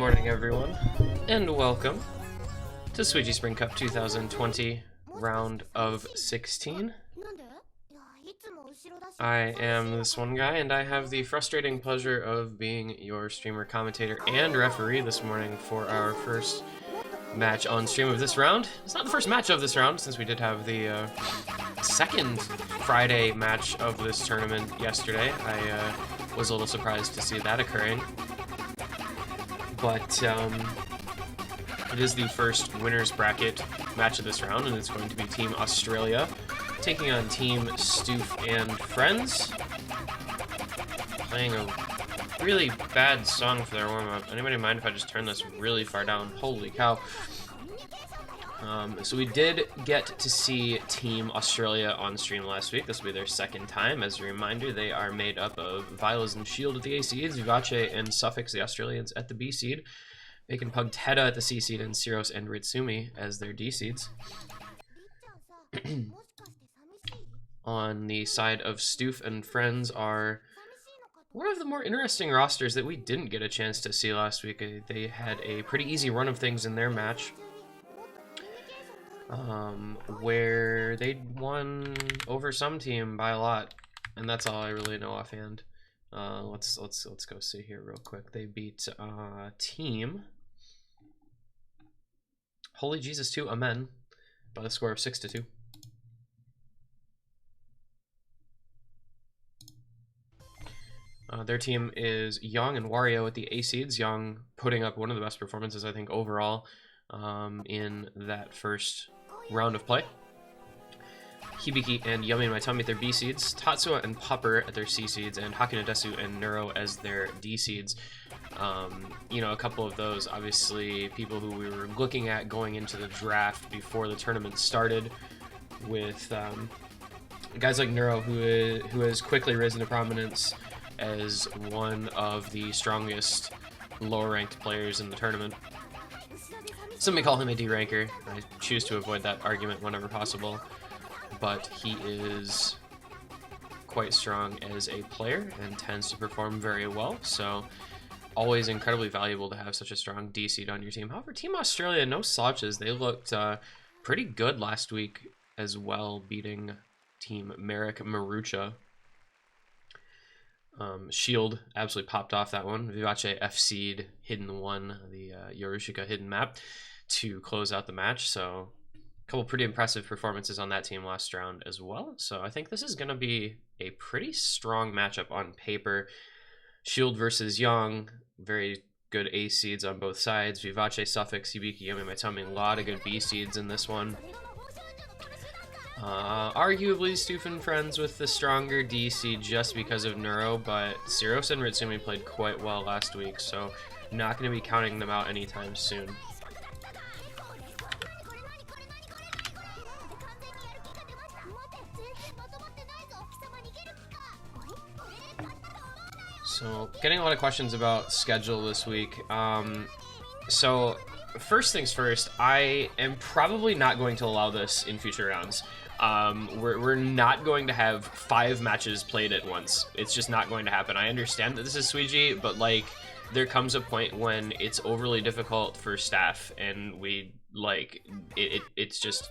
morning, everyone, and welcome to Suiji Spring Cup 2020 round of 16. I am this one guy, and I have the frustrating pleasure of being your streamer, commentator, and referee this morning for our first match on stream of this round. It's not the first match of this round, since we did have the second Friday match of this tournament yesterday. I was a little surprised to see that occurring. But it is the first winner's bracket match of this round, and it's going to be Team Australia taking on Team Stoof and Friends. Playing a really bad song for their warm-up. Anybody mind if I just turn this really far down? Holy cow. So we did get to see Team Australia on stream last week. This will be their second time. As a reminder, they are made up of Vilas and Shield at the A seeds, Vivace and Suffix, the Australians, at the B seed, Bacon Pug Teta at the C seed, and Siros and Ritsumi as their D seeds. On the side of Stoof and Friends are one of the more interesting rosters that we didn't get a chance to see last week. They had a pretty easy run of things in their match, where they won over some team by a lot, and that's all I really know offhand. Let's go see here real quick. They beat Team Holy Jesus 2 Amen by the score of 6-2. Their team is Young and Wario at the A seeds. Young putting up one of the best performances, I think, overall in that first round of play. Hibiki and Yummy in My Tummy at their B seeds. Tatsuya and Pupper at their C seeds, and Hakuna Desu and Neuro as their D seeds. You know, a couple of those, obviously, people who we were looking at going into the draft before the tournament started, with guys like Neuro, who has quickly risen to prominence as one of the strongest lower-ranked players in the tournament. Some may call him a D-ranker. I choose to avoid that argument whenever possible, but he is quite strong as a player and tends to perform very well, so always incredibly valuable to have such a strong D seed on your team. However, Team Australia, no slouches. They looked pretty good last week as well, beating Team Merrick Marucha. Shield absolutely popped off that one. Vivace F-Seed Hidden 1, the Yorushika hidden map, to close out the match. So a couple pretty impressive performances on that team last round as well. So I think this is going to be a pretty strong matchup on paper. Shield versus Young, very good A seeds on both sides. Vivace, Suffix, Hibiki, Yummy My Tummy, a lot of good B seeds in this one. Arguably Stoof and Friends with the stronger DC just because of Neuro, but Siros and Ritsumi played quite well last week, so not going to be counting them out anytime soon. So, getting a lot of questions about schedule this week. So, first things first, I am probably not going to allow this in future rounds. We're not going to have 5 matches played at once. It's just not going to happen. I understand that this is Suiji, but like, there comes a point when it's overly difficult for staff, and we like it's just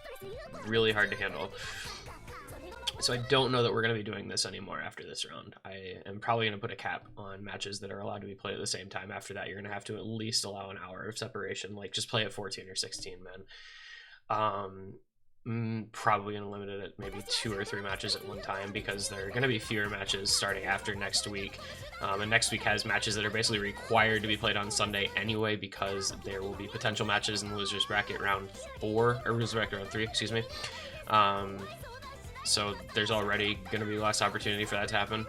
really hard to handle. So I don't know that we're going to be doing this anymore after this round. I am probably going to put a cap on matches that are allowed to be played at the same time. After that, you're going to have to at least allow an hour of separation. Like, just play at 14 or 16, man. Probably going to limit it at maybe 2 or 3 matches at one time, because there are going to be fewer matches starting after next week. And next week has matches that are basically required to be played on Sunday anyway, because there will be potential matches in the losers bracket round 4, or losers bracket round 3, excuse me. So there's already going to be less opportunity for that to happen.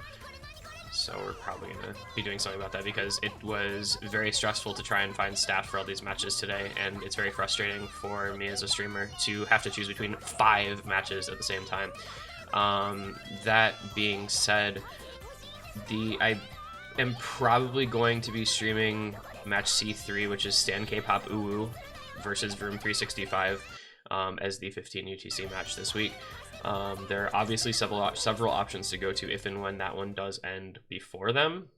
So we're probably going to be doing something about that, because it was very stressful to try and find staff for all these matches today, and it's very frustrating for me as a streamer to have to choose between 5 matches at the same time. That being said, I am probably going to be streaming match C3, which is Stan K-Pop Uwu versus Vroom 365, as the 15 UTC match this week. There are obviously several options to go to if and when that one does end before them.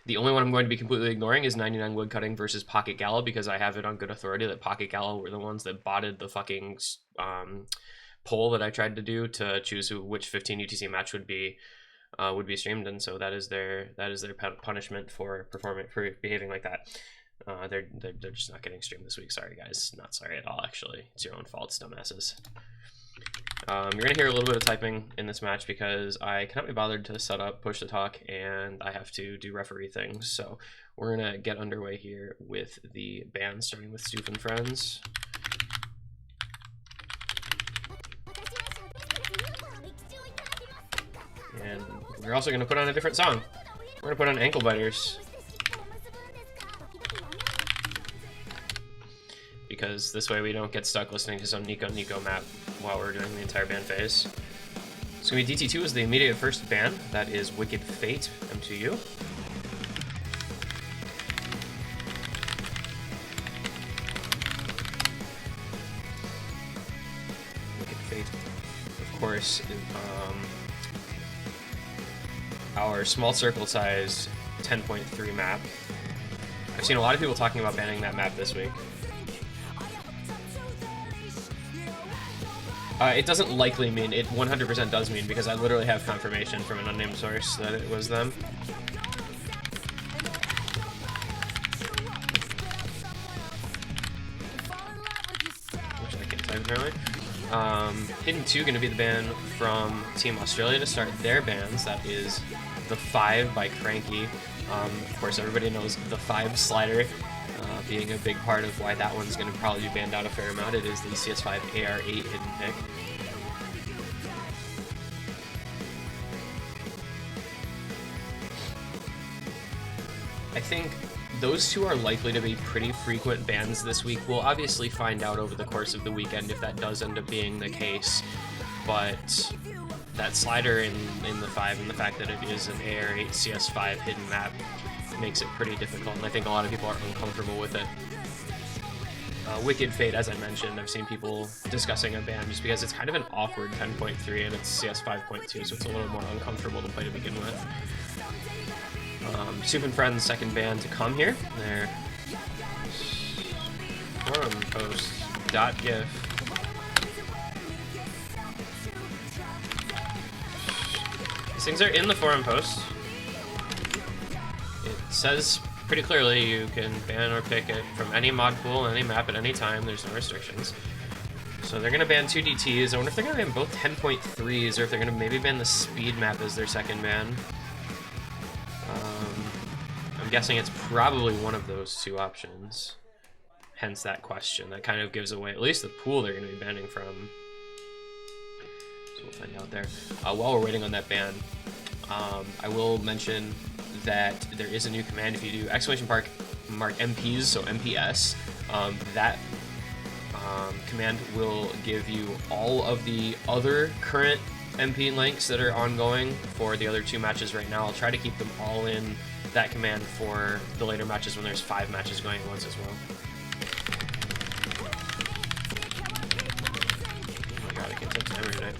The only one I'm going to be completely ignoring is 99 Woodcutting versus Pocket Gala, because I have it on good authority that Pocket Gala were the ones that botted the fucking poll that I tried to do to choose which 15 UTC match would be streamed, and so that is their punishment for behaving like that. They're just not getting streamed this week. Sorry guys, not sorry at all. Actually, it's your own fault, dumbasses. You're gonna hear a little bit of typing in this match because I cannot be bothered to set up push to talk, and I have to do referee things. So we're gonna get underway here with the band, starting with Stoof and Friends. And we're also gonna put on a different song. We're gonna put on Ankle Biters, because this way we don't get stuck listening to some Nico map while we're doing the entire band phase. It's going to be DT2 as the immediate first band. That is Wicked Fate, M2U. Wicked Fate, of course, our small circle size 10.3 map. I've seen a lot of people talking about banning that map this week. It doesn't likely mean, it 100% does mean, because I literally have confirmation from an unnamed source that it was them. Which I can't type apparently. Hidden 2 going to be the band from Team Australia to start their bands. That is The 5 by Cranky. Of course, everybody knows The 5 slider being a big part of why that one's going to probably be banned out a fair amount. It is the CS5 AR8 hidden pick. I think those two are likely to be pretty frequent bans this week. We'll obviously find out over the course of the weekend if that does end up being the case, but that slider in the 5 and the fact that it is an AR8 CS5 hidden map makes it pretty difficult, and I think a lot of people are uncomfortable with it. Wicked Fate, as I mentioned, I've seen people discussing a ban just because it's kind of an awkward 10.3 and it's CS 5.2, so it's a little more uncomfortable to play to begin with. Stoof and Friends' second ban to come here. Their forum post.gif. These things are in the forum post. It says pretty clearly you can ban or pick it from any mod pool, any map at any time. There's no restrictions. So they're going to ban 2 DTs. I wonder if they're going to ban both 10.3s or if they're going to maybe ban the speed map as their second ban. I'm guessing it's probably one of those two options. Hence that question. That kind of gives away at least the pool they're going to be banning from. So we'll find out there. While we're waiting on that ban, I will mention that there is a new command. If you do exclamation mark MPs, so MPS, that command will give you all of the other current MP links that are ongoing for the other 2 matches right now. I'll try to keep them all in that command for the later matches when there's 5 matches going at once as well. Oh my god, I can't touch timer today.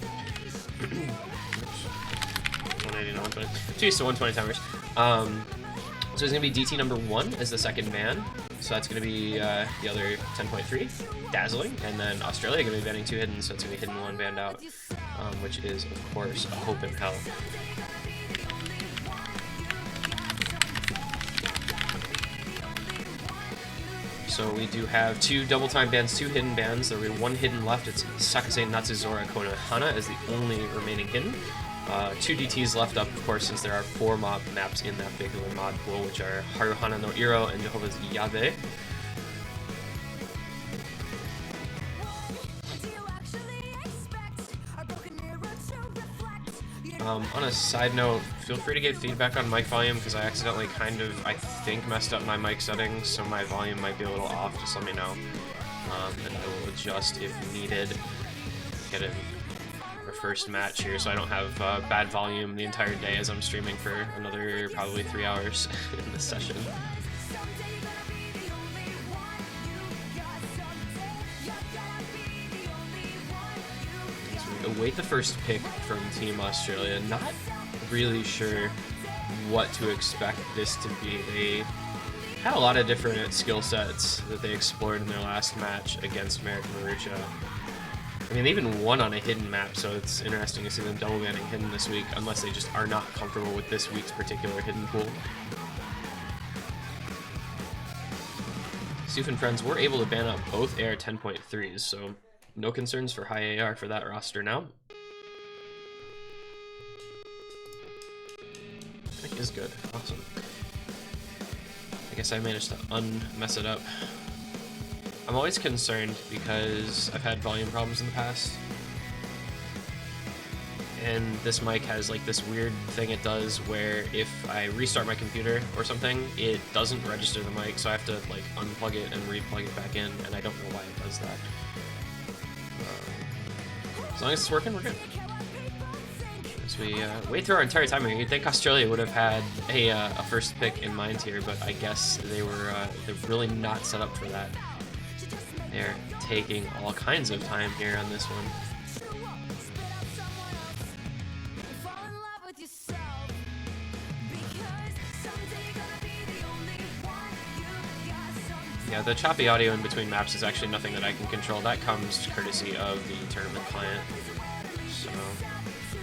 180 to 120. 2 to 120 timers. So it's going to be DT number 1 as the second ban. So that's going to be the other 10.3, Dazzling, and then Australia going to be banning 2 hidden, so it's going to be hidden 1 banned out, which is, of course, a hope in hell. So we do have 2 double time bans, 2 hidden bans. There will be 1 hidden left. It's Sakase Natsuzora Konohana as the only remaining hidden. 2 DTs left up, of course, since there are 4 mob maps in that particular mod pool, which are Haruhana no Iro and Jehovah's Yabe. On a side note, feel free to give feedback on mic volume, because I accidentally I think, messed up my mic settings, so my volume might be a little off. Just let me know, and I will adjust if needed. Get in our first match here, so I don't have bad volume the entire day as I'm streaming for another probably 3 hours in this session. Await the first pick from Team Australia. Not really sure what to expect this to be. They had a lot of different skill sets that they explored in their last match against American Marucha. I mean, they even won on a hidden map, so it's interesting to see them double banning hidden this week, unless they just are not comfortable with this week's particular hidden pool. Stoof and Friends were able to ban out both AR 10.3s, so no concerns for high AR for that roster now. I think is good. Awesome. I guess I managed to unmess it up. I'm always concerned because I've had volume problems in the past. And this mic has like this weird thing it does where if I restart my computer or something, it doesn't register the mic, so I have to like unplug it and replug it back in, and I don't know why it does that. As long as it's working, we're good. As we wait through our entire time here, you'd think Australia would have had a first pick in mind here, but I guess they're really not set up for that. They're taking all kinds of time here on this one. Yeah, the choppy audio in between maps is actually nothing that I can control. That comes courtesy of the tournament client. So,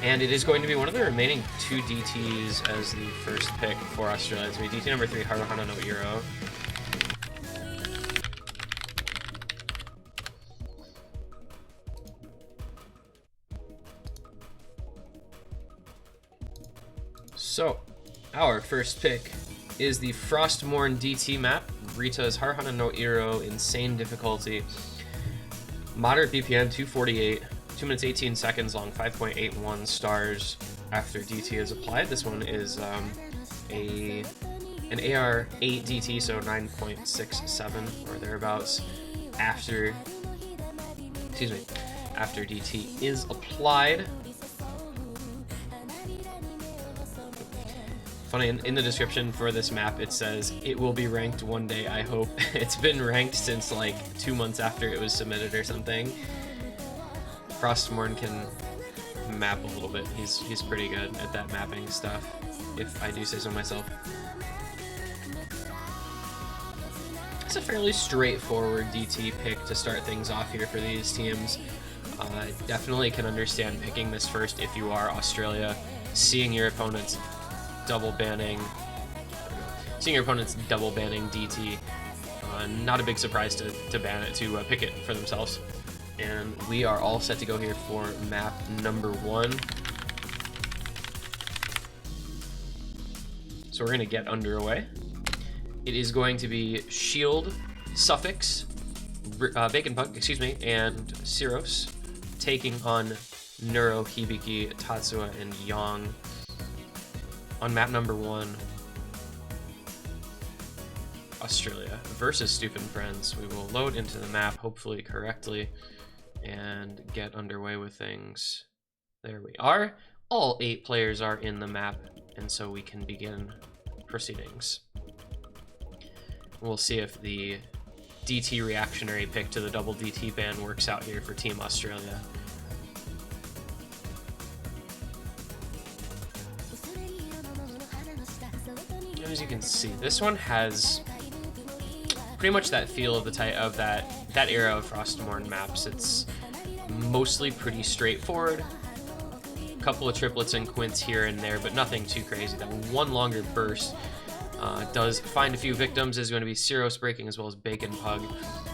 and it is going to be one of the remaining 2 DTs as the first pick for Australia. It's going to be DT number 3, Haruhana no Iro. So, our first pick is the Frostmourne DT map. Rita's Haruhana no Iro, insane difficulty. Moderate BPM, 248, 2 minutes 18 seconds long, 5.81 stars after DT is applied. This one is an AR8 DT, so 9.67 or thereabouts after DT is applied. Funny, in the description for this map, it says, "It will be ranked one day, I hope." It's been ranked since like 2 months after it was submitted or something. Frostmourne can map a little bit. He's pretty good at that mapping stuff, if I do say so myself. It's a fairly straightforward DT pick to start things off here for these teams. Definitely can understand picking this first if you are Australia, seeing your opponents double banning DT. Not a big surprise to pick it for themselves. And we are all set to go here for map number 1. So we're gonna get underway. It is going to be Shield, Suffix, Bacon Pug, and Siros taking on Neuro, Hibiki, Tatsuya, and Yang. On map number 1, Australia versus Stoof and Friends. We will load into the map, hopefully correctly, and get underway with things. There we are. All 8 players are in the map, and so we can begin proceedings. We'll see if the DT reactionary pick to the double DT ban works out here for Team Australia. As you can see, this one has pretty much that feel of that era of Frostmourne maps. It's mostly pretty straightforward. A couple of triplets and quints here and there, but nothing too crazy. That one longer burst does find a few victims. Is going to be Siros breaking as well as Bacon Pug.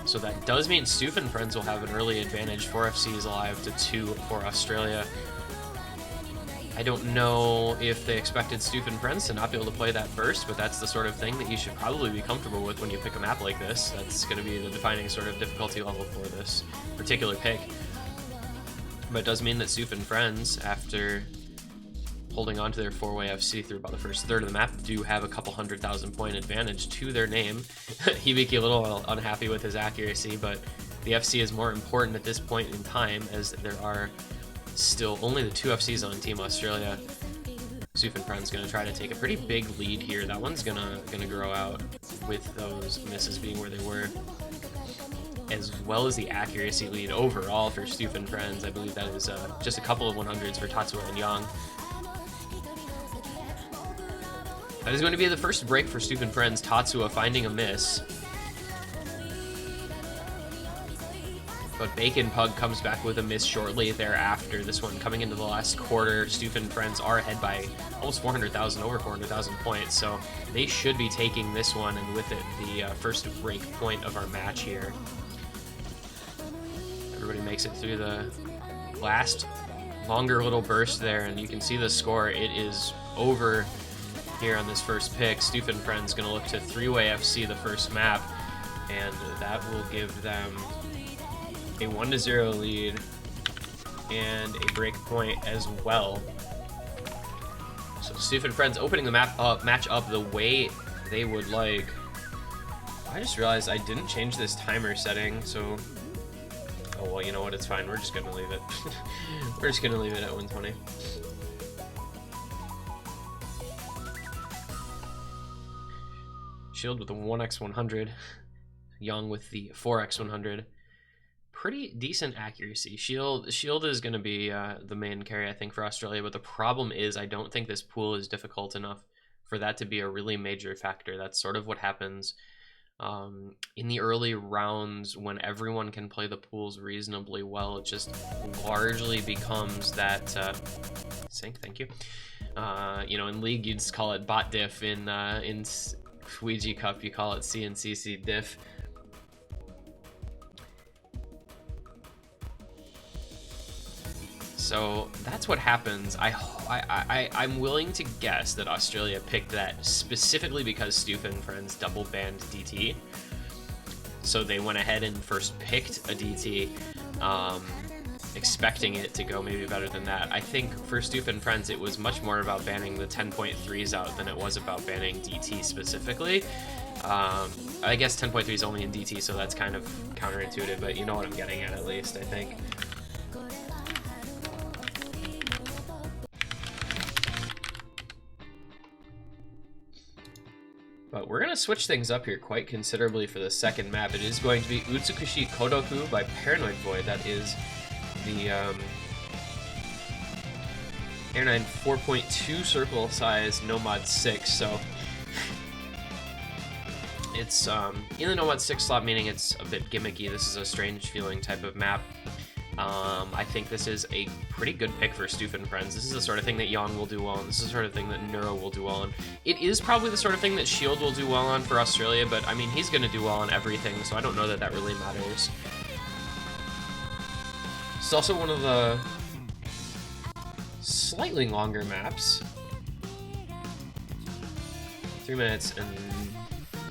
So that does mean Stoof and Friends will have an early advantage. 4FC is alive to 2 for Australia. I don't know if they expected Stoof and Friends to not be able to play that burst, but that's the sort of thing that you should probably be comfortable with when you pick a map like this. That's going to be the defining sort of difficulty level for this particular pick. But it does mean that Stoof and Friends, after holding on to their 4-way FC through about the first third of the map, do have a couple 100,000 point advantage to their name. Hibiki a little unhappy with his accuracy, but the FC is more important at this point in time, as there are still only the 2 FCs on Team Australia. Stoof and Friends going to try to take a pretty big lead here. That one's gonna grow out with those misses being where they were, as well as the accuracy lead overall for Stoof and Friends. I believe that is just a couple of 100s for Tatsuya and Yang. That is going to be the first break for Stoof Friends. Tatsuya finding a miss. But Bacon Pug comes back with a miss shortly thereafter. This one coming into the last quarter. Stoof Friends are ahead by almost 400,000, over 400,000 points. So they should be taking this one, and with it, the first break point of our match here. Everybody makes it through the last longer little burst there, and you can see the score. It is over here on this first pick. Stoof Friends going to look to three-way FC the first map, and that will give them a 1-0 lead and a break point as well. So Stoof Friends opening the match up the way they would like. I just realized I didn't change this timer setting, so oh well, you know what, it's fine. We're just gonna leave it. We're just gonna leave it at 120. Shield with the 1x100, Young with the 4x100. Pretty decent accuracy. Shield is going to be the main carry, I think, for Australia, but the problem is I don't think this pool is difficult enough for that to be a really major factor. That's sort of what happens in the early rounds when everyone can play the pools reasonably well. It just largely becomes that sync, thank you. You know, in League you'd just call it bot diff. In Suiji Cup you call it CNCC diff. So that's what happens. I'm willing to guess that Australia picked that specifically because Stoof Friends double banned DT. So they went ahead and first picked a DT, expecting it to go maybe better than that. I think for Stoof Friends it was much more about banning the 10.3s out than it was about banning DT specifically. I guess 10.3 is only in DT, so that's kind of counterintuitive, but you know what I'm getting at least, I think. But we're going to switch things up here quite considerably for the second map. It is going to be Utsukushi Kodoku by Paranoid Void. That is the Air9 4.2 circle size Nomad 6. So it's in the Nomad 6 slot, meaning it's a bit gimmicky. This is a strange feeling type of map. I think this is a pretty good pick for Stoof Friends. This is the sort of thing that Yang will do well on. This is the sort of thing that Neuro will do well on. It is probably the sort of thing that Shield will do well on for Australia, but I mean, he's going to do well on everything, so I don't know that that really matters. It's also one of the slightly longer maps. 3 minutes and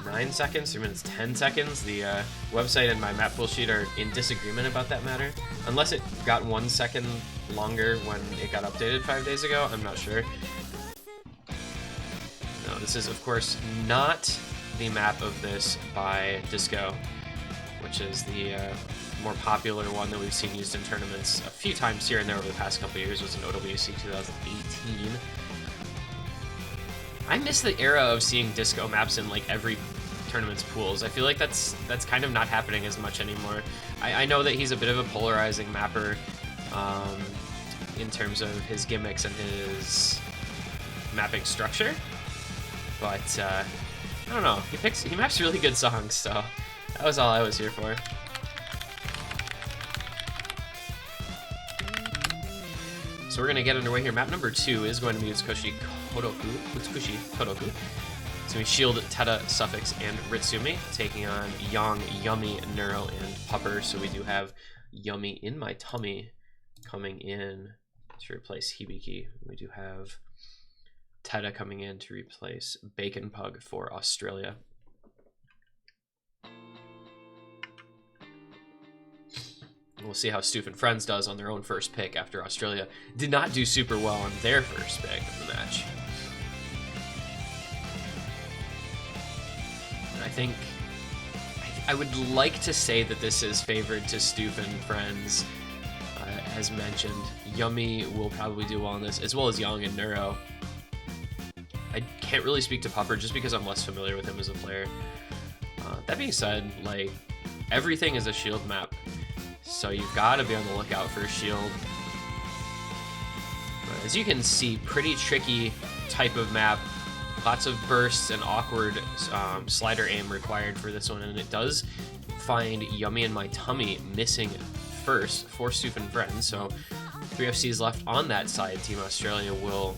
9 seconds, 3 minutes 10 seconds. The website and my map pool sheet are in disagreement about that matter. Unless it got 1 second longer when it got updated 5 days ago, I'm not sure. No, this is of course not the map of this by Disco, which is the more popular one that we've seen used in tournaments a few times here and there over the past couple of years. It was in OWC 2018. I miss the era of seeing Disco maps in like every tournament's pools. I feel like that's kind of not happening as much anymore. I know that he's a bit of a polarizing mapper in terms of his gimmicks and his mapping structure, but I don't know. He maps really good songs, so that was all I was here for. So we're going to get underway here. Map number 2 is going to be Utsukushi Kodoku. It's going to be Shield, Teta, Suffix, and Ritsumi, taking on Yang, Yummy, Neuro, and Pupper. So we do have Yummy in my tummy coming in to replace Hibiki. We do have Teta coming in to replace Bacon Pug for Australia. We'll see how Stoof Friends does on their own first pick after Australia did not do super well on their first pick of the match. And I think I would like to say that this is favored to Stoof Friends. As mentioned, Yummy will probably do well on this, as well as Yang and Neuro. I can't really speak to Pupper just because I'm less familiar with him as a player. That being said, like, everything is a Shield map, so you've got to be on the lookout for a Shield. But as you can see, pretty tricky type of map. Lots of bursts and awkward slider aim required for this one, and it does find Yummy and My Tummy missing first for Stoof Friends. So 3 FCs left on that side. Team Australia will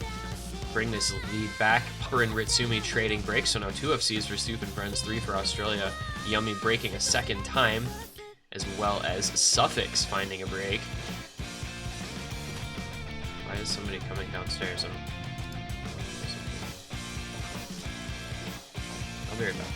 bring this lead back. Popper and Ritsumi trading breaks, so now 2 FCs for Stoof Friends, 3 for Australia. Yummy breaking a second time, as well as Suffix finding a break. Why is somebody coming downstairs? I'll be right back.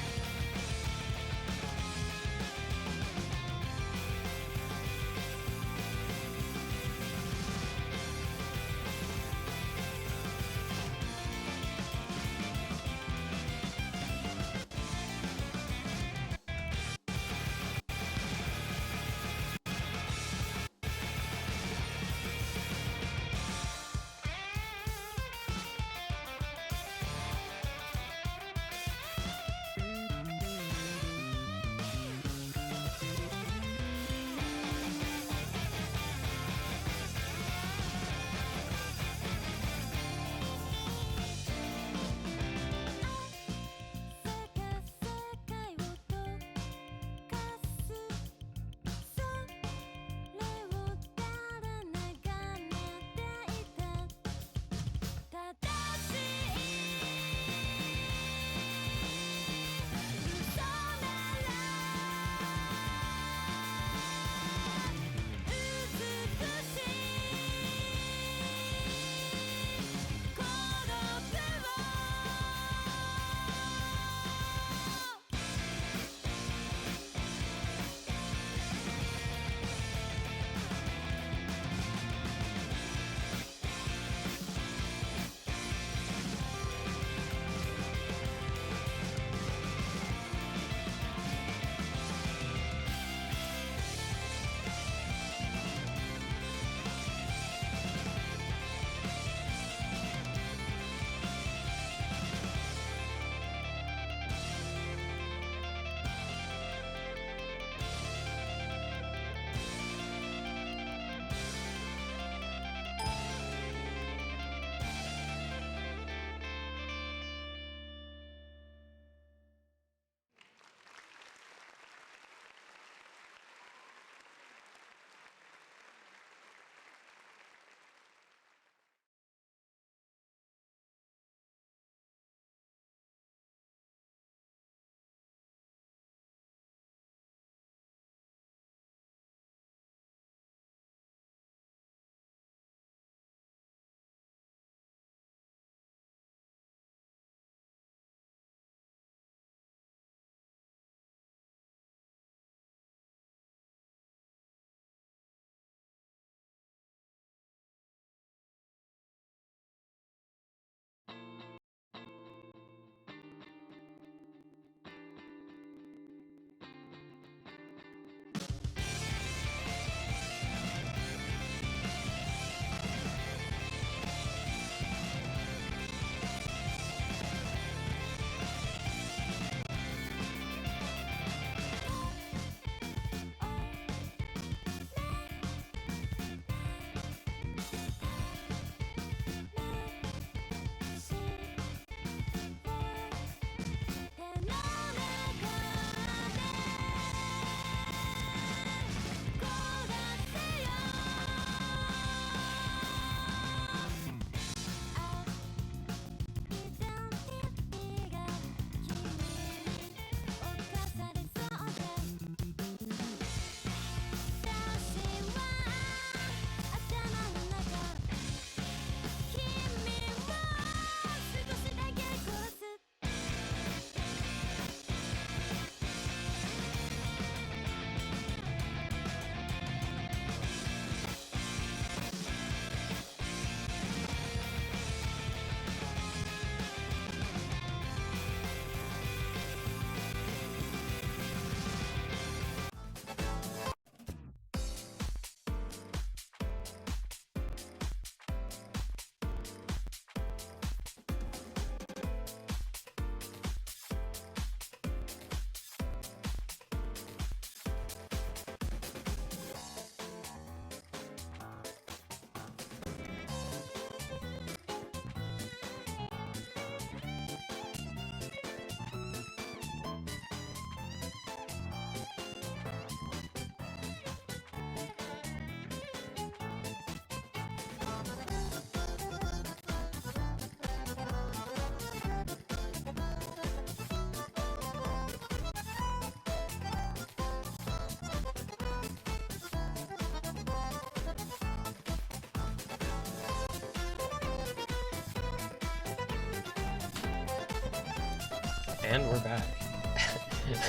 And we're back.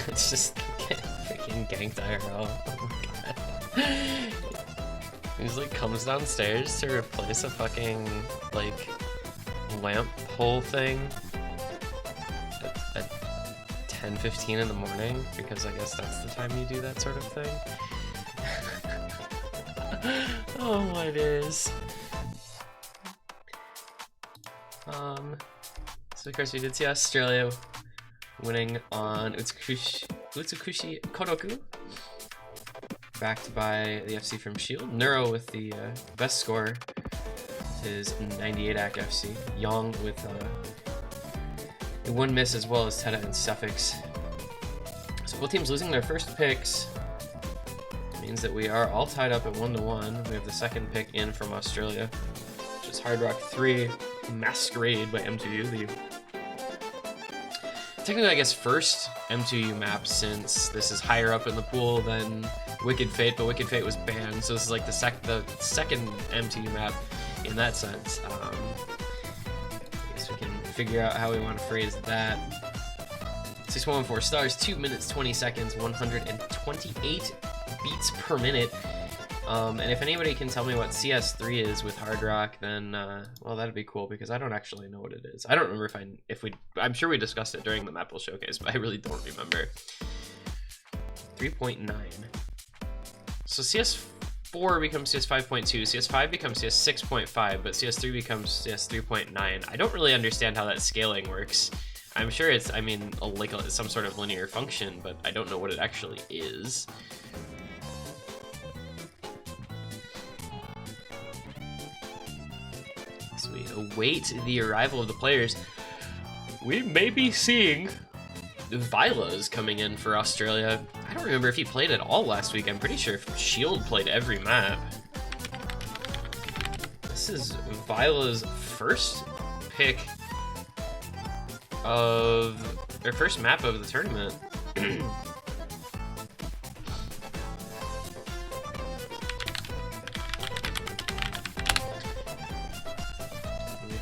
It's just freaking ganked IRL. Oh my god. He's like comes downstairs to replace a fucking like lamp pole thing at 10:15 in the morning, because I guess that's the time you do that sort of thing. Oh, it is. So of course we did see Australia winning on Utsukushi Kodoku, backed by the FC from Shield. Neuro with the best score, his 98 AC FC. Yang with one miss, as well as Teda and Suffix. So both teams losing their first picks. Means that we are all tied up at 1-1. We have the second pick in from Australia, which is Hard Rock 3 Masquerade by M2U. The technically, I guess, first M2U map, since this is higher up in the pool than Wicked Fate, but Wicked Fate was banned, so this is like the second M2U map in that sense. I guess we can figure out how we want to phrase that. 6114 stars, 2 minutes 20 seconds, 128 beats per minute. And if anybody can tell me what CS3 is with Hard Rock, then well, that'd be cool, because I don't actually know what it is. I don't remember I'm sure we discussed it during the Maple Showcase, but I really don't remember. 3.9. So CS4 becomes CS 5.2, CS5 becomes CS 6.5, but CS3 becomes CS 3.9. I don't really understand how that scaling works. I'm sure it's, I mean, like some sort of linear function, but I don't know what it actually is. So we await the arrival of the players. We may be seeing Vilas coming in for Australia. I don't remember if he played at all last week. I'm pretty sure Shield played every map. This is Vila's first pick of their first map of the tournament. We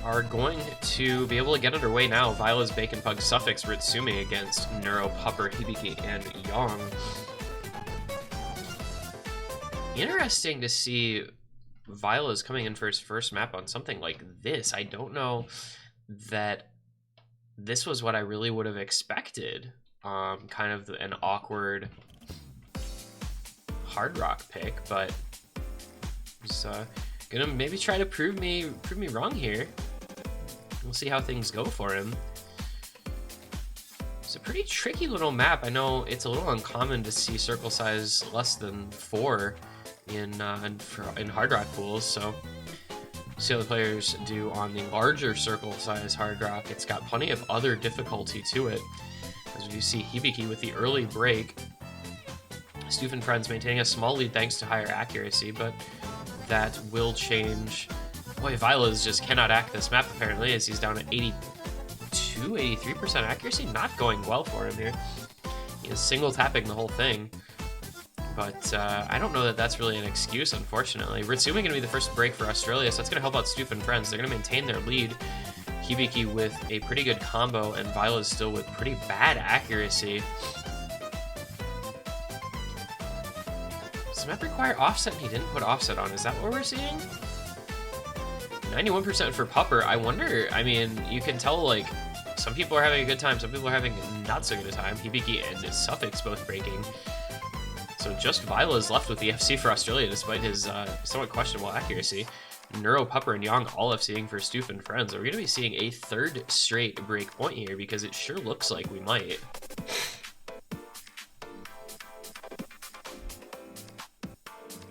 are going to be able to get underway now. Vila's Bacon Pug Suffix Ritsumi against Neuro, Pupper, Hibiki, and Yang. Interesting to see Vila's coming in for his first map on something like this. I don't know that this was what I really would have expected. Kind of an awkward Hard Rock pick, but he's gonna maybe try to prove me wrong here. We'll see how things go for him. It's a pretty tricky little map. I know it's a little uncommon to see circle size less than 4 in Hard Rock pools, so see how the players do on the larger circle size Hard Rock. It's got plenty of other difficulty to it, as you see Hibiki with the early break. Stoof and Friends maintaining a small lead thanks to higher accuracy, but that will change. Boy, Vilas just cannot act this map apparently, as he's down at 83% accuracy. Not going well for him here. He is single tapping the whole thing. But I don't know that that's really an excuse, unfortunately. Ritsumi going to be the first break for Australia, so that's going to help out Stoof and Friends. They're going to maintain their lead. Hibiki with a pretty good combo, and Vilas still with pretty bad accuracy. Does the map require offset? He didn't put offset on. Is that what we're seeing? 91% for Pupper. I wonder, I mean, you can tell, like, some people are having a good time, some people are having not so good a time. Hibiki and Suffix both breaking. So just Vilas left with the FC for Australia, despite his somewhat questionable accuracy. Neuro, Pupper, and Yang all FCing for Stoof and Friends. Are we going to be seeing a third straight break point here? Because it sure looks like we might.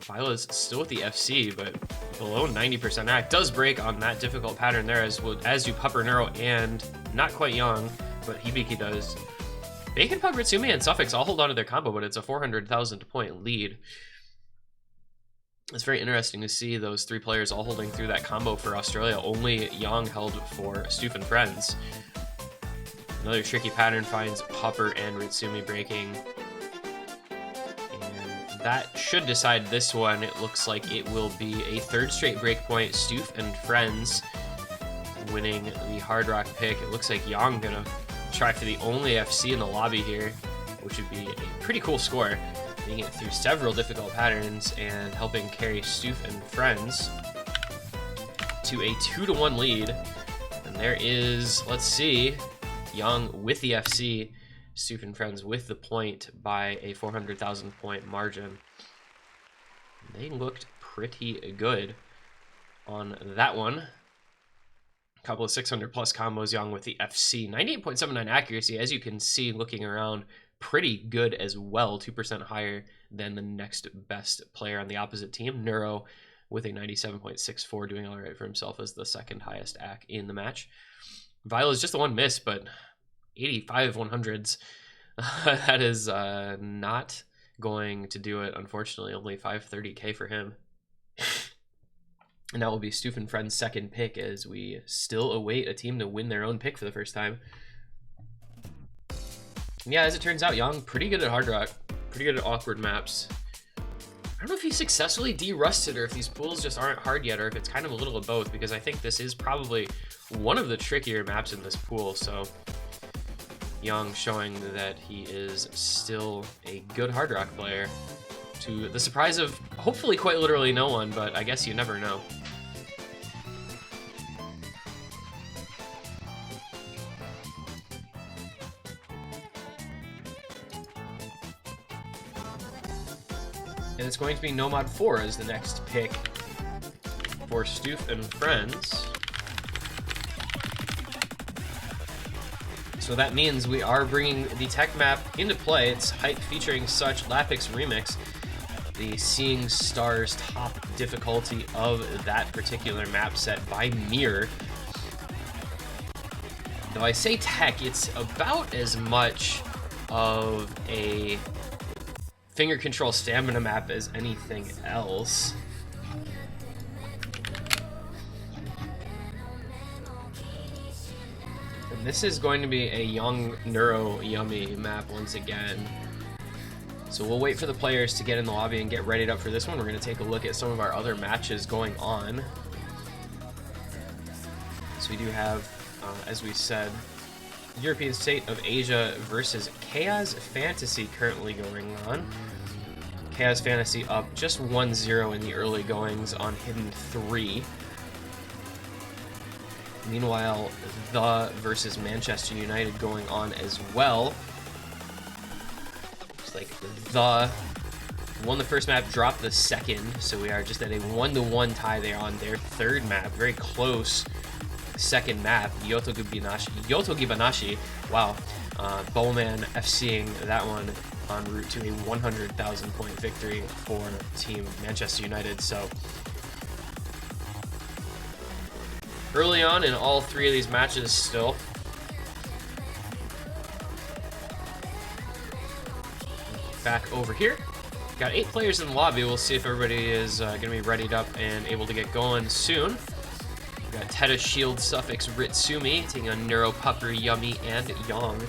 Vilas still with the FC, but below 90% act. Does break on that difficult pattern there, as do Pupper, Neuro, and not quite Yang, but Hibiki does. Bacon Pug, Ritsumi, and Suffix all hold on to their combo, but it's a 400,000 point lead. It's very interesting to see those three players all holding through that combo for Australia. Only Yang held for Stoof and Friends. Another tricky pattern finds Pupper and Ritsumi breaking. And that should decide this one. It looks like it will be a third straight breakpoint. Stoof and Friends winning the Hard Rock pick. It looks like Yang gonna track to the only FC in the lobby here, which would be a pretty cool score, making it through several difficult patterns and helping carry Stoof and Friends to a 2-1 lead. And there is, let's see, Young with the FC, Stoof and Friends with the point by a 400,000 point margin. They looked pretty good on that one. A couple of 600 plus combos, Young with the FC. 98.79 accuracy, as you can see looking around, pretty good as well. 2% higher than the next best player on the opposite team. Neuro with a 97.64, doing all right for himself as the second highest AC in the match. Vile is just the one miss, but 85 100s. That is not going to do it, unfortunately. Only 530k for him. And that will be Stoof and Friends' second pick, as we still await a team to win their own pick for the first time. And yeah, as it turns out, Young pretty good at Hard Rock, pretty good at awkward maps. I don't know if he successfully de-rusted, or if these pools just aren't hard yet, or if it's kind of a little of both, because I think this is probably one of the trickier maps in this pool. So Young showing that he is still a good Hard Rock player, to the surprise of hopefully quite literally no one, but I guess you never know. And it's going to be Nomad 4 as the next pick for Stoof and Friends. So that means we are bringing the tech map into play. It's Hype featuring Such Lapix Remix, the Seeing Stars top difficulty of that particular map set by Mirror. Though I say tech, it's about as much of a finger control stamina map as anything else. And this is going to be a Young Neuro Yummy map once again. So we'll wait for the players to get in the lobby and get readied up for this one. We're going to take a look at some of our other matches going on. So we do have, as we said, European State of Asia versus Chaos Fantasy currently going on. Chaos Fantasy up just 1-0 in the early goings on Hidden 3. Meanwhile, The versus Manchester United going on as well. Looks like The won the first map, dropped the second, so we are just at a 1-1 tie there on their third map. Very close second map, Yotogibanashi. Wow. Bowman FCing that one en route to a 100,000 point victory for Team Manchester United. So early on in all three of these matches still. Back over here. Got 8 players in the lobby. We'll see if everybody is going to be readied up and able to get going soon. We've got Teta Shield Suffix Ritsumi taking on Neuro Pupper, Yummy, and Yang.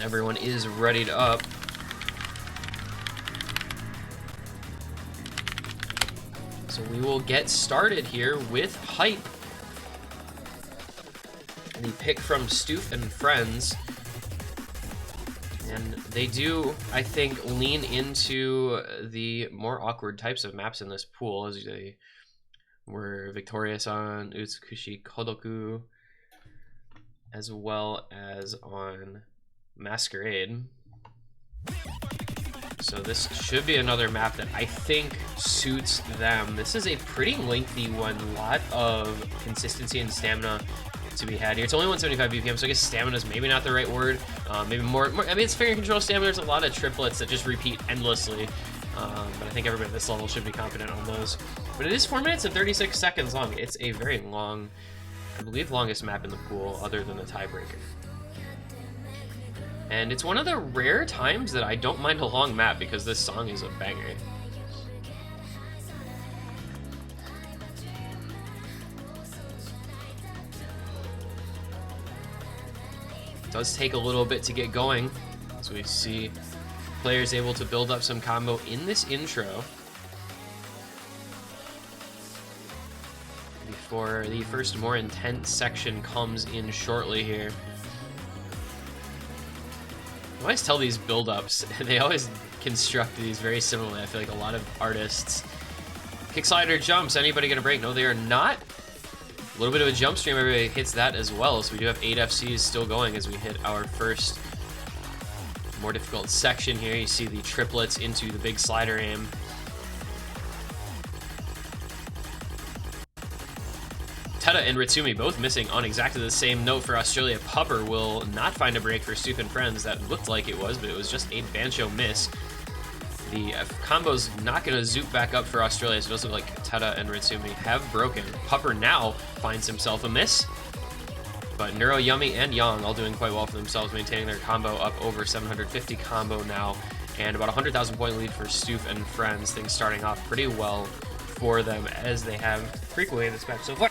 Everyone is readied up. So we will get started here with Hype. The pick from Stoof and Friends. And they do, I think, lean into the more awkward types of maps in this pool, as they were victorious on Utsukushi Kodoku, as well as on Masquerade. So this should be another map that I think suits them. This is a pretty lengthy one, a lot of consistency and stamina to be had here. It's only 175 BPM, so I guess stamina is maybe not the right word. Maybe more, I mean, it's finger control stamina. There's a lot of triplets that just repeat endlessly. But I think everybody at this level should be confident on those. But it is 4 minutes and 36 seconds long. It's a very long, I believe, longest map in the pool other than the tiebreaker. And it's one of the rare times that I don't mind a long map because this song is a banger. It does take a little bit to get going, so we see players able to build up some combo in this intro before the first more intense section comes in shortly here. I always tell these build-ups, and they always construct these very similarly. I feel like a lot of artists. Kick slider jumps, anybody gonna break? No, they are not. A little bit of a jump stream, everybody hits that as well. So we do have 8 FCs still going as we hit our first more difficult section here. You see the triplets into the big slider aim. Teta and Ritsumi both missing on exactly the same note for Australia. Pupper will not find a break for Stoof and Friends. That looked like it was, but it was just a Bancho miss. The combo's not going to zoop back up for Australia, so it does look like Teta and Ritsumi have broken. Pupper now finds himself a miss, but Neuro, Yummy, and Yang all doing quite well for themselves, maintaining their combo up over 750 combo now, and about 100,000 point lead for Stoof and Friends. Things starting off pretty well for them, as they have frequently in this match so far.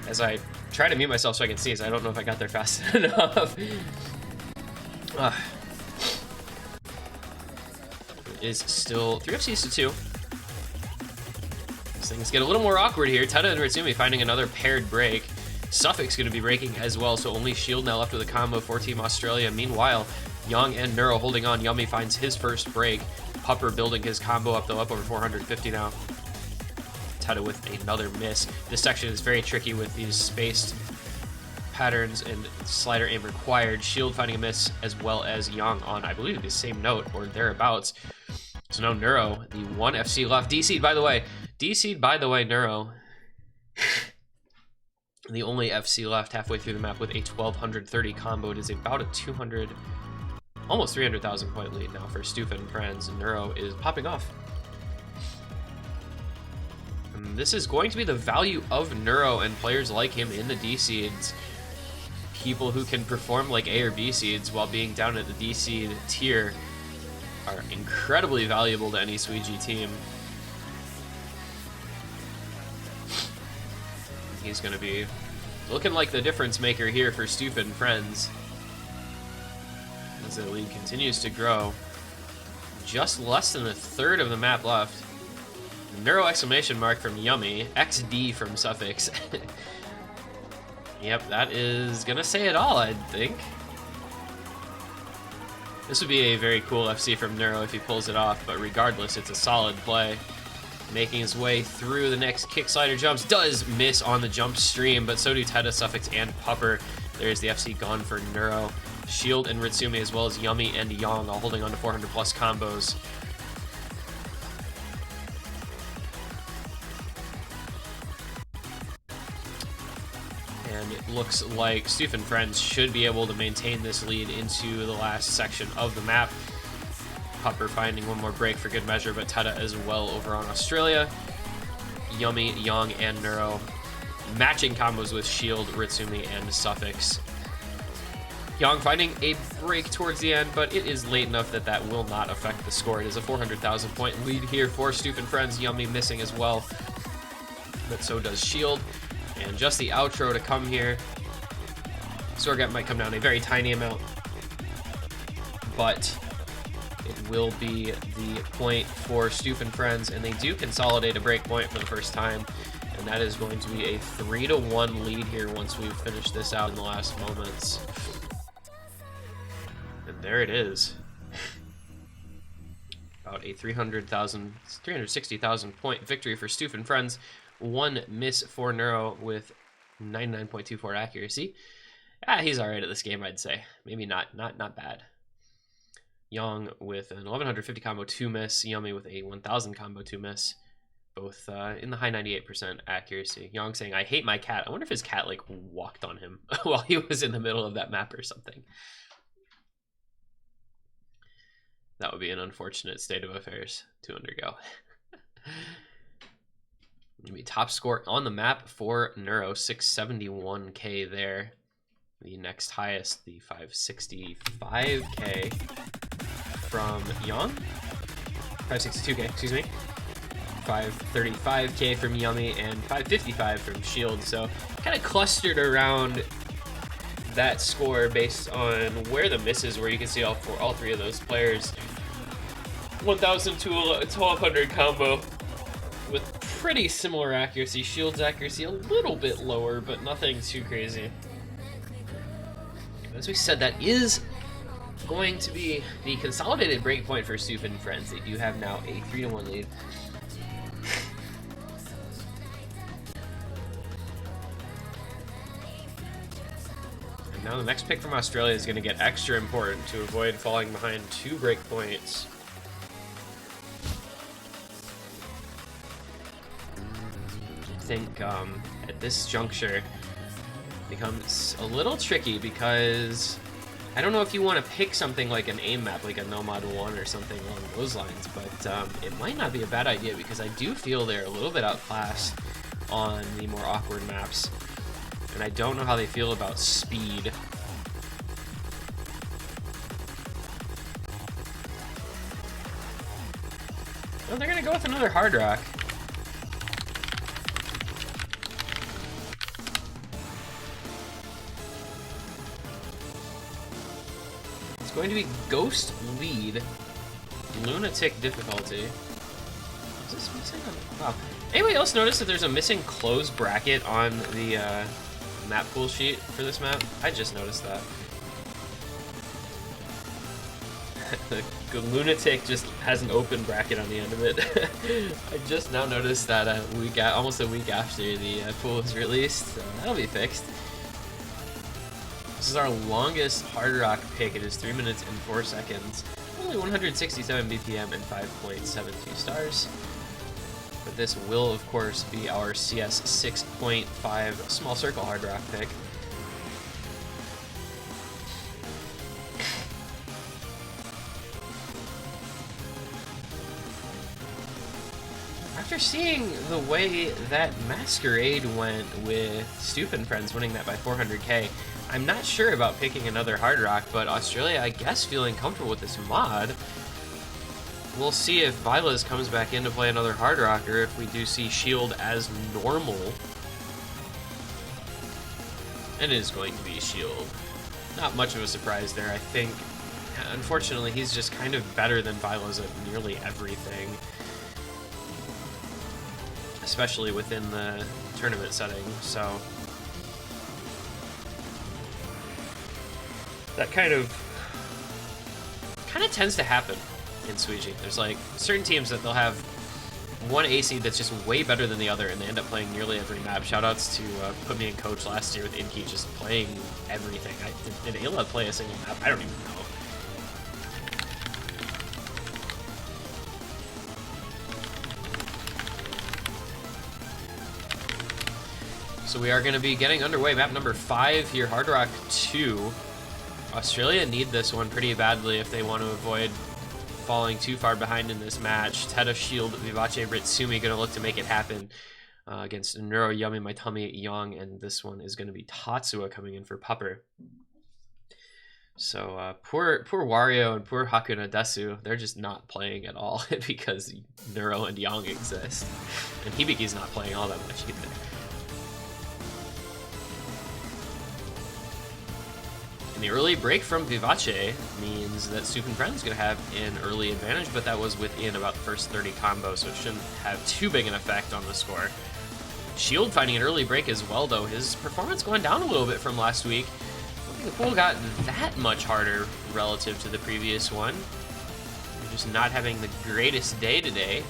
As I try to mute myself so I can see, so I don't know if I got there fast enough. It is still 3 FCs to 2. These things get a little more awkward here. Teta and Ritsumi finding another paired break. Suffix going to be breaking as well, so only Shield now left with a combo for Team Australia. Meanwhile, Yang and Neuro holding on. Yummy finds his first break. Pupper building his combo up, though, up over 450 now. Teta with another miss. This section is very tricky with these spaced patterns and slider aim required. Shield finding a miss, as well as Yang on, I believe, the same note or thereabouts. So now Neuro, the 1 FC left. DC'd, by the way. DC'd, by the way, Neuro. The only FC left halfway through the map with a 1230 combo. It is about a 200, almost 300,000 point lead now for Stoof and Friends. Neuro is popping off. This is going to be the value of Neuro and players like him in the D seeds. People who can perform like A or B seeds while being down at the D seed tier are incredibly valuable to any Suiji team. He's going to be looking like the difference maker here for Stoof and Friends as the lead continues to grow. Just less than a third of the map left. Neuro exclamation mark from Yummy, XD from Suffix. Yep, that is gonna say it all, I think. This would be a very cool FC from Neuro if he pulls it off, but regardless, it's a solid play. Making his way through the next kick slider jumps, does miss on the jump stream, but so do Teta, Suffix, and Pupper. There's the FC gone for Neuro. Shield and Ritsumi, as well as Yummy and Yang, all holding on to 400 plus combos. And it looks like Stoof and Friends should be able to maintain this lead into the last section of the map. Pupper finding one more break for good measure, but Teta as well over on Australia. Yummy, Yang, and Neuro matching combos with Shield, Ritsumi, and Suffix. Yang finding a break towards the end, but it is late enough that that will not affect the score. It is a 400,000 point lead here for Stoof and Friends. Yummy missing as well, but so does Shield. And just the outro to come here. Sorgat might come down a very tiny amount, but it will be the point for Stoof and Friends, and they do consolidate a break point for the first time, and that is going to be a 3-1 lead here once we've finished this out in the last moments. And there it is. About a 360,000 point victory for Stoof and Friends. 1 miss for Neuro with 99.24 accuracy. He's alright at this game, I'd say. Maybe not bad. Yang with an 1150 combo 2 miss. Yummy with a 1000 combo 2 miss. Both in the high 98% accuracy. Yang saying, I hate my cat. I wonder if his cat like walked on him while he was in the middle of that map or something. That would be an unfortunate state of affairs to undergo. Maybe top score on the map for Neuro, 671k there. The next highest, the 565k from Yang. 562k, excuse me. 535k from Yummy and 555 from Shield. So kind of clustered around that score based on where the misses were. You can see all three of those players. 1000 to 1200 combo with pretty similar accuracy. Shield's accuracy a little bit lower, but nothing too crazy. As we said, that is going to be the consolidated breakpoint for Stoof Friends. They do have now a 3-1 lead. And now the next pick from Australia is going to get extra important to avoid falling behind 2 breakpoints. I think at this juncture becomes a little tricky because I don't know if you want to pick something like an aim map, like a Nomad 1 or something along those lines, but it might not be a bad idea because I do feel they're a little bit outclassed on the more awkward maps, and I don't know how they feel about speed. Oh, they're going to go with another hard rock. Going to be Ghost Lead, Lunatic difficulty. Is this missing? Wow. Anybody else notice that there's a missing close bracket on the map pool sheet for this map? I just noticed that. The Lunatic just has an open bracket on the end of it. I just now noticed that almost a week after the pool was released. So that'll be fixed. This is our longest hard rock pick. It is 3 minutes and 4 seconds. Only 167 BPM and 5.72 stars. But this will, of course, be our CS 6.5 small circle hard rock pick. After seeing the way that Masquerade went with Stoof Friends winning that by 400k, I'm not sure about picking another hard rock, but Australia, I guess, feeling comfortable with this mod. We'll see if Vilas comes back in to play another hard rock, or if we do see Shield as normal. And it is going to be Shield. Not much of a surprise there, I think. Unfortunately, he's just kind of better than Vilas at nearly everything. Especially within the tournament setting, so that kind of tends to happen in Suiji. There's like certain teams that they'll have one AC that's just way better than the other, and they end up playing nearly every map. Shoutouts to Put Me in Coach last year with Inky just playing everything. Did Ayla play a single map? I don't even know. So we are going to be getting underway. Map number 5 here, Hard Rock 2. Australia need this one pretty badly if they want to avoid falling too far behind in this match. Teda, Shield, Vivace, Ritsumi going to look to make it happen against Neuro, Yummy, My Tummy, Yang, and this one is going to be Tatsuya coming in for Pupper. So poor Wario and poor Hakuna Desu, they're just not playing at all because Neuro and Yang exist. And Hibiki's not playing all that much either. And the early break from Vivace means that Stoof Friends is going to have an early advantage, but that was within about the first 30 combos, so it shouldn't have too big an effect on the score. Shield finding an early break as well, though. His performance going down a little bit from last week. I don't think the pool got that much harder relative to the previous one. We're just not having the greatest day today.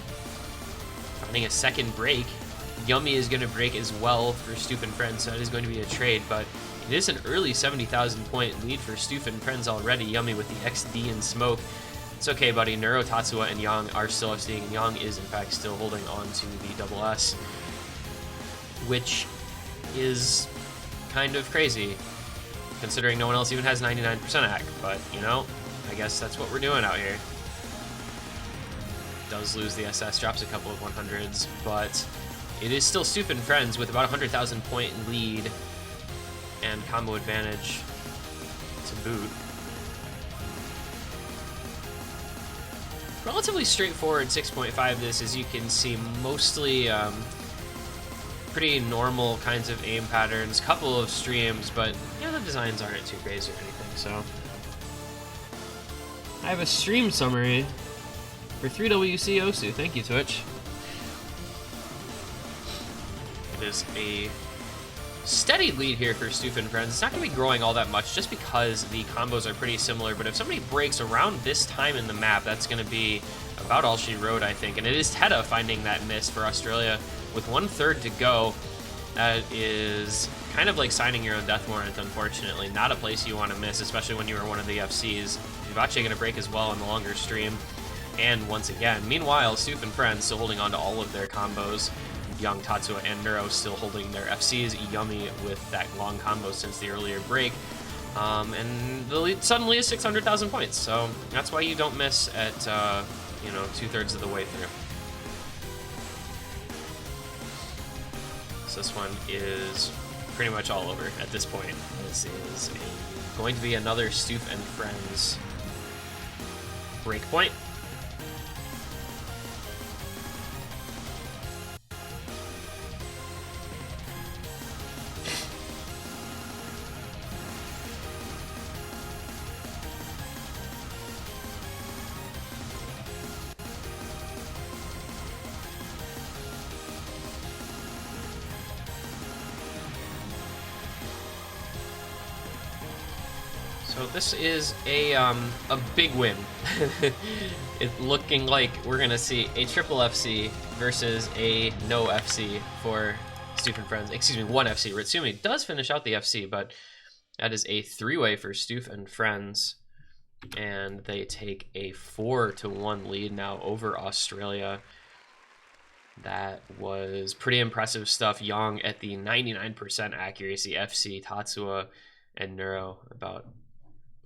Finding a second break. Yummy is going to break as well for Stoof Friends, so that is going to be a trade, but it is an early 70,000 point lead for Stoof Friends already. Yummy with the XD and smoke. It's okay, buddy. Neuro, Tatsuya, and Yang are still FCing, and Yang is, in fact, still holding on to the double S, which is kind of crazy, considering no one else even has 99% AC, but, you know, I guess that's what we're doing out here. Does lose the SS, drops a couple of 100s, but it is still Stoof Friends with about 100,000 point lead and combo advantage to boot. Relatively straightforward 6.5 this, as you can see, mostly pretty normal kinds of aim patterns, couple of streams, but you know, the designs aren't too crazy or anything, so. I have a stream summary for 3WC Osu. Thank you, Twitch. It is a steady lead here for Stoof Friends. It's not going to be growing all that much just because the combos are pretty similar, but if somebody breaks around this time in the map, that's going to be about all she wrote, I think. And it is Teta finding that miss for Australia with 1/3 to go. That is kind of like signing your own death warrant, unfortunately. Not a place you want to miss, especially when you are one of the FCs. Vivace going to break as well on the longer stream. And once again, meanwhile, Stoof Friends still holding on to all of their combos. Young, Tatsuya, and Neuro still holding their FCs. Yummy with that long combo since the earlier break. And the lead suddenly is 600,000 points. So that's why you don't miss at, you know, 2/3 of the way through. So this one is pretty much all over at this point. This is going to be another Stoof Friends breakpoint. So this is a big win. It's looking like we're gonna see a triple FC versus a no FC for Stoof Friends. Excuse me, one FC. Ritsumi does finish out the FC, but that is a 3-way for Stoof Friends, and they take a 4-1 lead now over Australia. That was pretty impressive stuff. Yang at the 99% accuracy, FC, Tatsuya, and Neuro about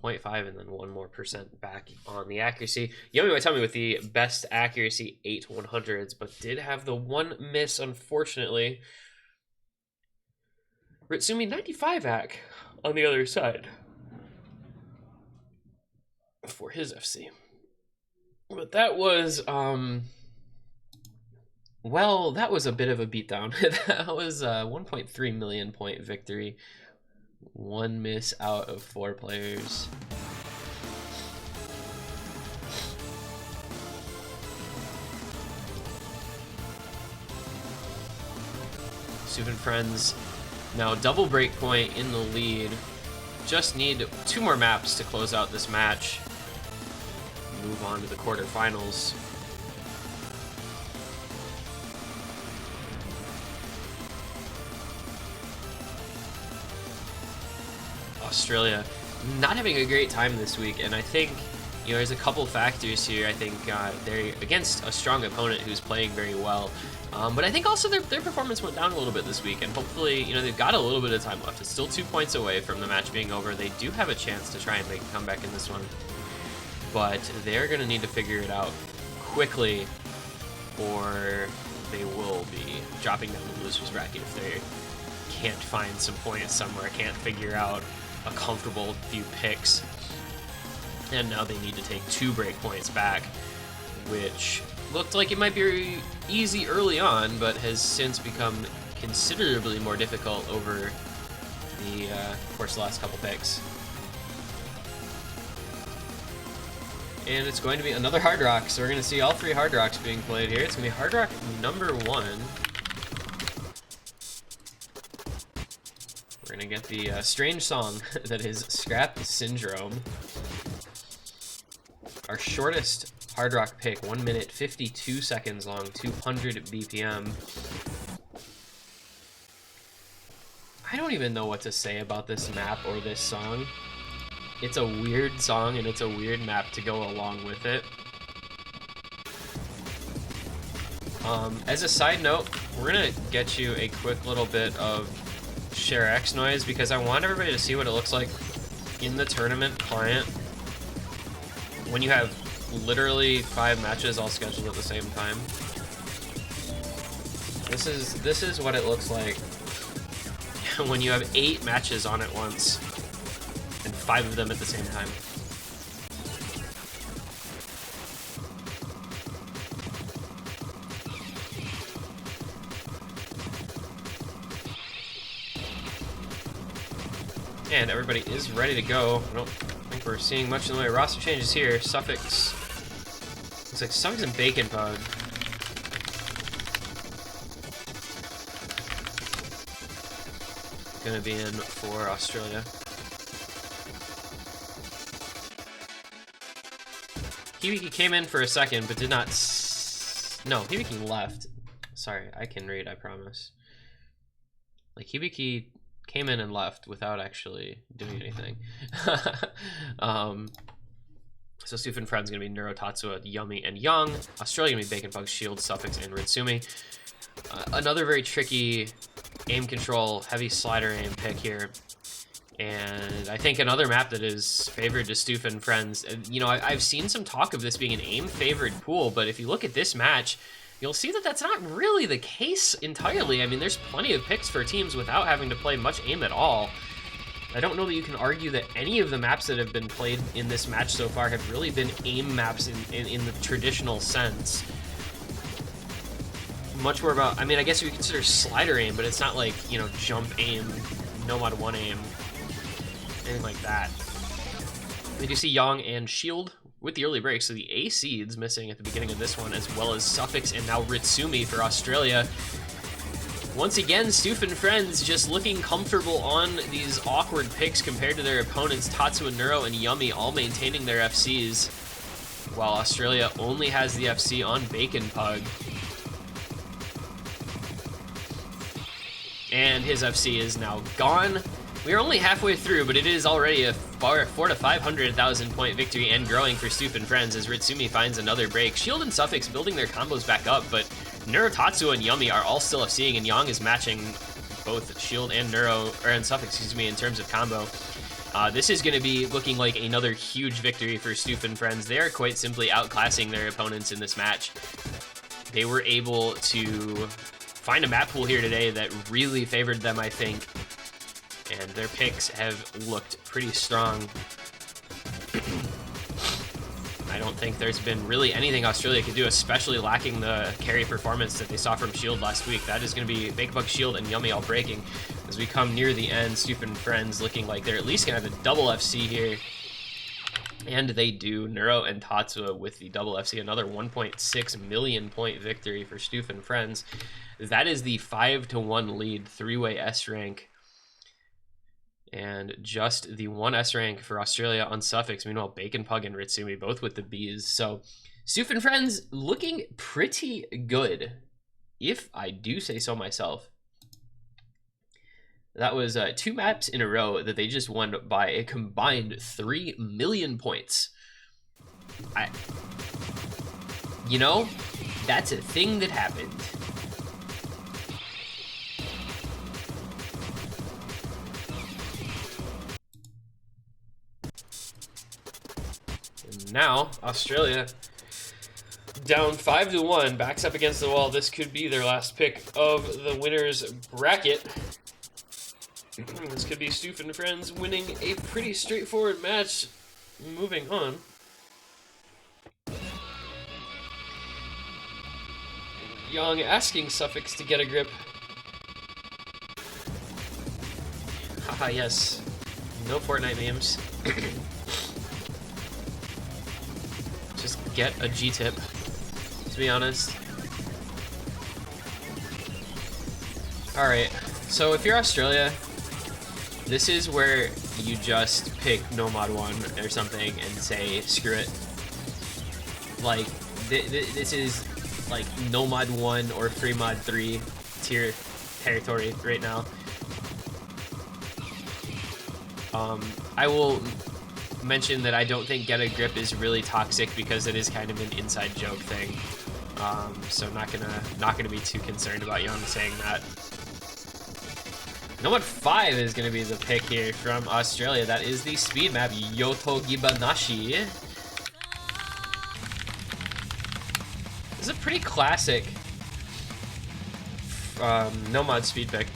0.5 and then 1 more percent back on the accuracy. Yummy Waitami with the best accuracy, 8 100s, but did have the one miss, unfortunately. Ritsumi 95 ac on the other side for his FC. But that was, well, that was a bit of a beatdown. That was a 1.3 million point victory. 1 miss out of 4 players. Stoof Friends now double breakpoint in the lead. Just need 2 more maps to close out this match. Move on to the quarterfinals. Australia not having a great time this week, and I think, you know, there's a couple factors here. I think they're against a strong opponent who's playing very well, but I think also their performance went down a little bit this week, and hopefully, you know, they've got a little bit of time left. It's still 2 points away from the match being over. They do have a chance to try and make a comeback in this one, but they're going to need to figure it out quickly, or they will be dropping down the losers bracket if they can't find some points somewhere, can't figure out a comfortable few picks. And now they need to take 2 breakpoints back, which looked like it might be easy early on, but has since become considerably more difficult over the course of the last couple picks. And it's going to be another Hard Rock, so we're going to see all 3 Hard Rocks being played here. It's going to be Hard Rock number 1. We're going to get the strange song that is Scrap Syndrome. Our shortest Hard Rock pick, 1 minute 52 seconds long, 200 BPM. I don't even know what to say about this map or this song. It's a weird song and it's a weird map to go along with it. As a side note, we're going to get you a quick little bit of Share X noise because I want everybody to see what it looks like in the tournament client when you have literally 5 matches all scheduled at the same time. This is what it looks like when you have 8 matches on at once and 5 of them at the same time. And everybody is ready to go. I don't think we're seeing much in the way of roster changes here. Suffix. Looks like Suffix and Bacon Pug. gonna be in for Australia. Hibiki came in for a second, but did not. No, Hibiki left. Sorry, I can read, I promise. Like, Hibiki came in and left without actually doing anything. So Stoof and Friends gonna be Neuro, Tatsuya, Yummy, and Young. Australia gonna be Bacon Bug, Shield, Suffix, and Ritsumi. Another very tricky aim control, heavy slider aim pick here. And I think another map that is favored to Stoof and Friends. You know, I've seen some talk of this being an aim-favored pool, but if you look at this match, you'll see that that's not really the case entirely. I mean, there's plenty of picks for teams without having to play much aim at all. I don't know that you can argue that any of the maps that have been played in this match so far have really been aim maps in the traditional sense. Much more about, I mean, I guess you would consider slider aim, but it's not like, you know, jump aim, Nomad 1 aim, anything like that. We do see Yang and Shield with the early break, so the A seeds missing at the beginning of this one, as well as Suffix and now Ritsumi for Australia. Once again, Stoof and Friends just looking comfortable on these awkward picks compared to their opponents, Tatsuya, Neuro, and Yummy all maintaining their FCs, while Australia only has the FC on Bacon Pug. And his FC is now gone. We are only halfway through, but it is already a 400 to 500,000 point victory and growing for Stoof and Friends as Ritsumi finds another break. Shield and Suffix building their combos back up, but Neuro, Tatsuya, and Yummy are all still FCing, and Yang is matching both Shield and Neuro, or and Suffix, excuse me, in terms of combo. This is going to be looking like another huge victory for Stoof and Friends. They are quite simply outclassing their opponents in this match. They were able to find a map pool here today that really favored them, I think, and their picks have looked pretty strong. I don't think there's been really anything Australia could do, especially lacking the carry performance that they saw from Shield last week. That is going to be Bacon Bug, Shield, and Yummy all breaking. As we come near the end, Stoof and Friends looking like they're at least going to have a double FC here. And they do. Neuro and Tatsuya with the double FC. Another 1.6 million point victory for Stoof and Friends. That is the 5-1 lead, 3-way S rank. And just the 1 S rank for Australia on Suffix. Meanwhile, Bacon Pug and Ritsumi both with the Bs. So Stoof and Friends looking pretty good, if I do say so myself. That was 2 maps in a row that they just won by a combined 3 million points. You know, that's a thing that happened. And now, Australia down 5-1, backs up against the wall. This could be their last pick of the winner's bracket. This could be Stoof and Friends winning a pretty straightforward match. Moving on. Young asking Suffix to get a grip. Haha, yes. No Fortnite memes. Just get a G-tip, to be honest. Alright, so if you're Australia, this is where you just pick Nomad 1 or something and say, screw it. Like, this is like Nomad 1 or Free Mod 3 tier territory right now. I will mention that I don't think Get a Grip is really toxic because it is kind of an inside joke thing. So not gonna be too concerned about Young saying that. Nomad 5 is going to be the pick here from Australia. That is the speed map, Yoto Gibanashi. This is a pretty classic Nomad speed pick.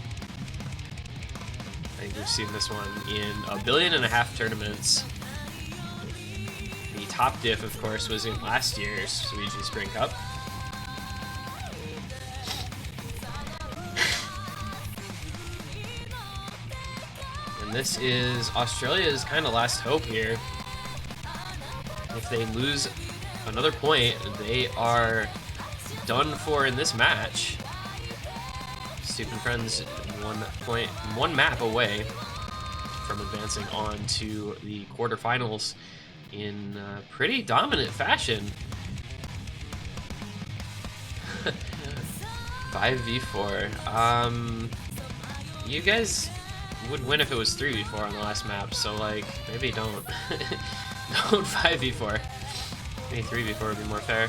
I think we've seen this one in 1.5 billion tournaments. The top diff, of course, was in last year's Suiji Spring Cup. This is Australia's kind of last hope here. If they lose another point, they are done for in this match. Stoof and Friends one map away from advancing on to the quarterfinals in pretty dominant fashion. 5v4. You guys would win if it was 3v4 on the last map, so like maybe don't don't 5v4. Maybe 3v4 would be more fair.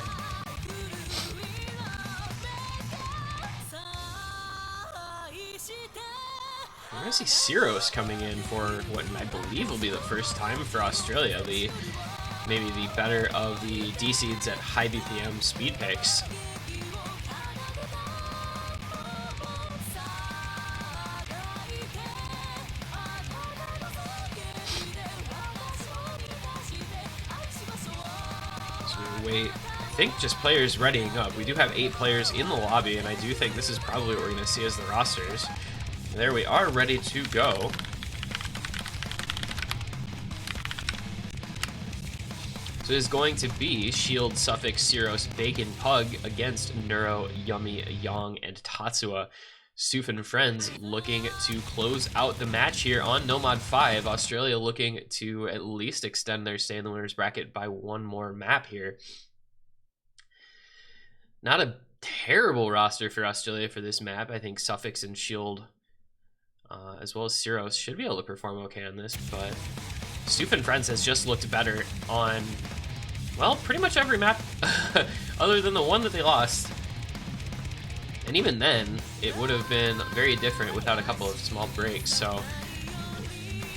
We're gonna see Siros coming in for what I believe will be the first time for Australia. Maybe the better of the D-seeds at high BPM speed picks. Wait, I think just players readying up. We do have 8 players in the lobby, and I do think this is probably what we're going to see as the rosters. There we are, ready to go. So it is going to be Shield, Suffix, Siros, Bacon, Pug against Neuro, Yummy, Yang, and Tatsuya. Stoof and Friends looking to close out the match here on Nomad 5. Australia looking to at least extend their stay in the winners bracket by one more map here. Not a terrible roster for Australia for this map. I think Suffix and Shield, as well as Siros, should be able to perform okay on this, but Stoof and Friends has just looked better on, well, pretty much every map other than the one that they lost. And even then, it would have been very different without a couple of small breaks. So,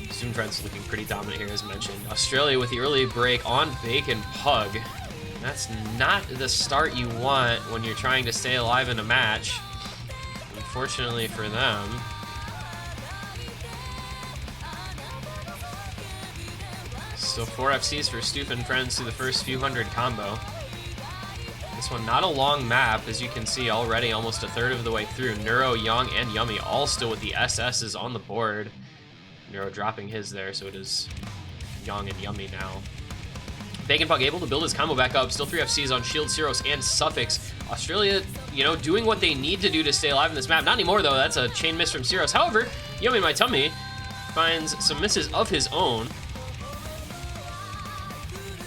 Stoof and Friends looking pretty dominant here, as mentioned. Australia with the early break on Bacon Pug. That's not the start you want when you're trying to stay alive in a match, unfortunately for them. So 4 FCs for Stoof and Friends through the first few hundred combo. This one not a long map, as you can see already almost a third of the way through. Neuro, Yang, and Yummy all still with the SSs on the board. Neuro dropping his there, so it is Yang and Yummy now. Bacon Pug able to build his combo back up. Still 3 FCs on Shield, Siros, and Suffix. Australia, you know, doing what they need to do to stay alive in this map. Not anymore, though. That's a chain miss from Siros. However, Yummy My Tummy finds some misses of his own.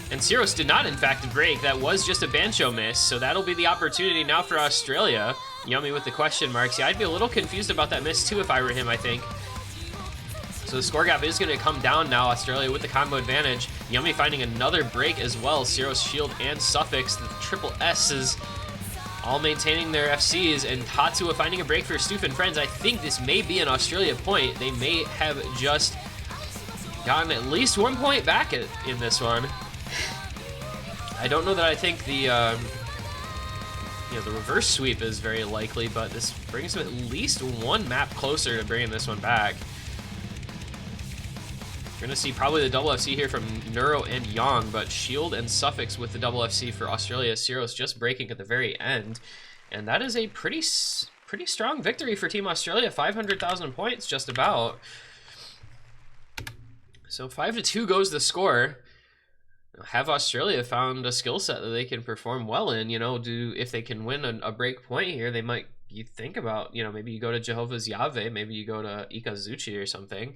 And Siros did not, in fact, break. That was just a Bancho miss, so that'll be the opportunity now for Australia. Yummy with the question marks. Yeah, I'd be a little confused about that miss, too, if I were him, I think. So the score gap is going to come down now. Australia with the combo advantage. Yummy finding another break as well. Siros, Shield, and Suffix, the triple S's, all maintaining their FCs. And Tatsuya finding a break for Stoof and Friends. I think this may be an Australia point. They may have just gotten at least 1 point back in this one. I don't know that I think the the reverse sweep is very likely, but this brings them at least 1 map closer to bringing this one back. You're gonna see probably the double FC here from Neuro and Yang, but Shield and Suffix with the double FC for Australia. Siros just breaking at the very end, and that is a pretty strong victory for Team Australia. 500,000 points, just about. So 5-2 goes the score. Have Australia found a skill set that they can perform well in? You know, if they can win a break point here, they might, you think about, you know, maybe you go to Jehovah's Yahweh, maybe you go to Ikazuchi or something.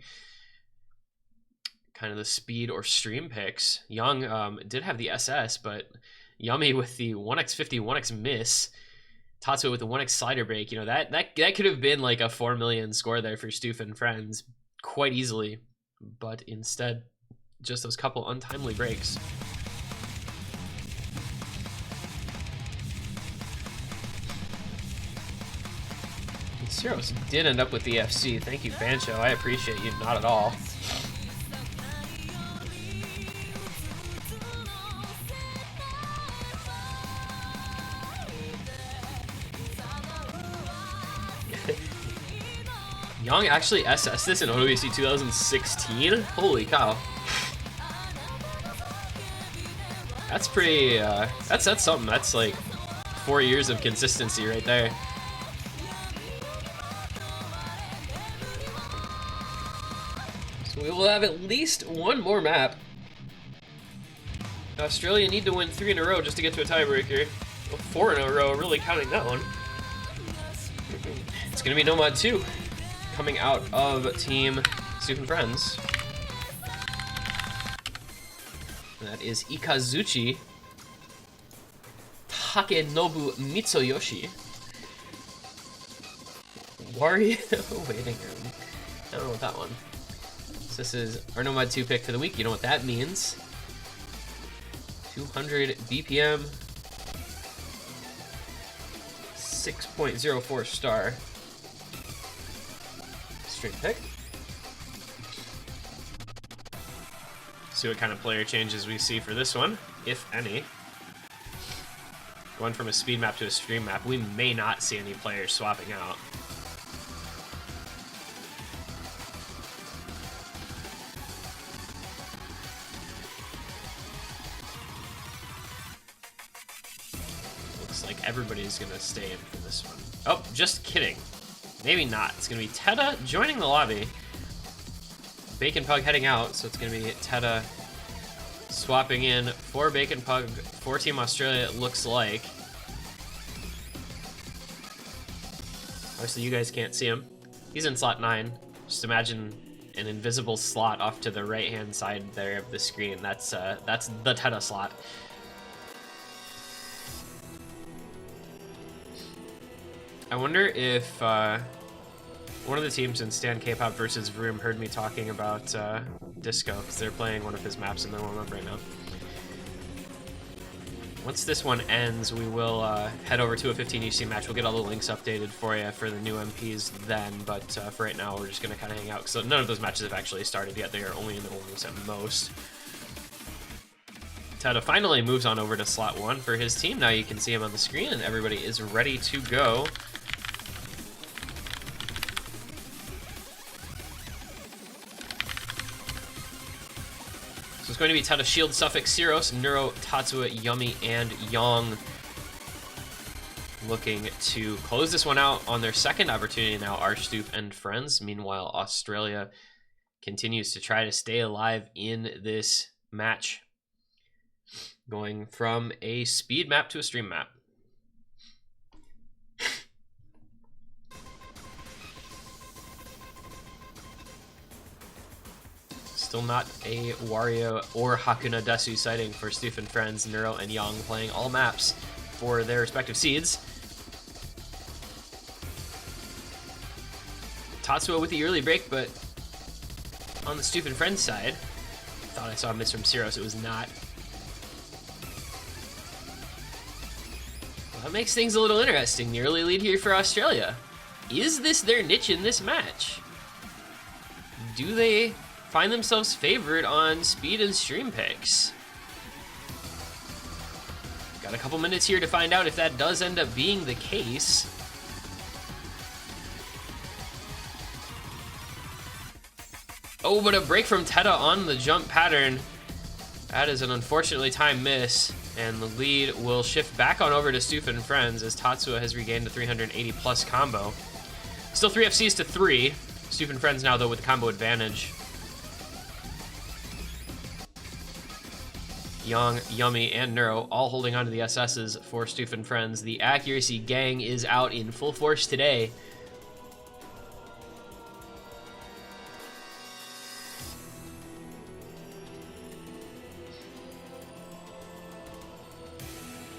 Kind of the speed or stream picks. Young did have the SS, but Yummy with the 1x50, 1x miss. Tatsuya with the 1x slider break. You know, that could have been like a 4 million score there for Stoof and Friends quite easily, but instead, just those couple untimely breaks. Siros did end up with the FC. Thank you, Bancho. I appreciate you. Not at all. Young actually SS this in OWC 2016? Holy cow. That's pretty, that's something. That's like 4 years of consistency right there. So we will have at least 1 more map. Australia need to win 3 in a row just to get to a tiebreaker. Well, 4 in a row, really counting that one. It's gonna be Nomad 2. coming out of Team Stoof Friends. And that is Ikazuchi Takenobu Mitsuyoshi. Wario waiting room. I don't know what that one. So this is our Nomad 2 pick for the week. You know what that means. 200 BPM. 6.04 star. Straight pick. See what kind of player changes we see for this one, if any. Going from a speed map to a stream map, we may not see any players swapping out. Looks like everybody's gonna stay in for this one. Oh, just kidding. Maybe not. It's gonna be Teta joining the lobby. Bacon Pug heading out, so it's gonna be Teta swapping in for Bacon Pug for Team Australia, it looks like. Obviously, you guys can't see him. He's in slot 9. Just imagine an invisible slot off to the right-hand side there of the screen. That's the Teta slot. I wonder if one of the teams in Stan K-Pop versus Vroom heard me talking about Disco, because they're playing one of his maps in their warm-up right now. Once this one ends, we will head over to a 15 UC match. We'll get all the links updated for you for the new MPs then, but for right now, we're just going to kind of hang out, because none of those matches have actually started yet. They are only in the warm-ups at most. Teta finally moves on over to slot 1 for his team. Now you can see him on the screen, and everybody is ready to go. So it's going to be Teta, Shield, Suffix, Syros, Neuro, Tatsuya, Yummy, and Yong looking to close this one out on their second opportunity now, are Stoof and Friends. Meanwhile, Australia continues to try to stay alive in this match, going from a speed map to a stream map. Still not a Wario or Hakuna Desu sighting for Stoof and Friends. Neuro and Yang playing all maps for their respective seeds. Tatsuya with the early break, but on the Stoof and Friends side, thought I saw a miss from Syros. It was not. Well, that makes things a little interesting. The early lead here for Australia. Is this their niche in this match? Do they find themselves favored on speed and stream picks? Got a couple minutes here to find out if that does end up being the case. Oh, but a break from Teta on the jump pattern. That is an unfortunately timed miss, and the lead will shift back on over to Stoof and Friends as Tatsuya has regained a 380 plus combo. Still 3 FCs to 3. Stoof and Friends now though with the combo advantage. Young, Yummy, and Neuro all holding onto the SSs for Stoof and Friends. The accuracy gang is out in full force today.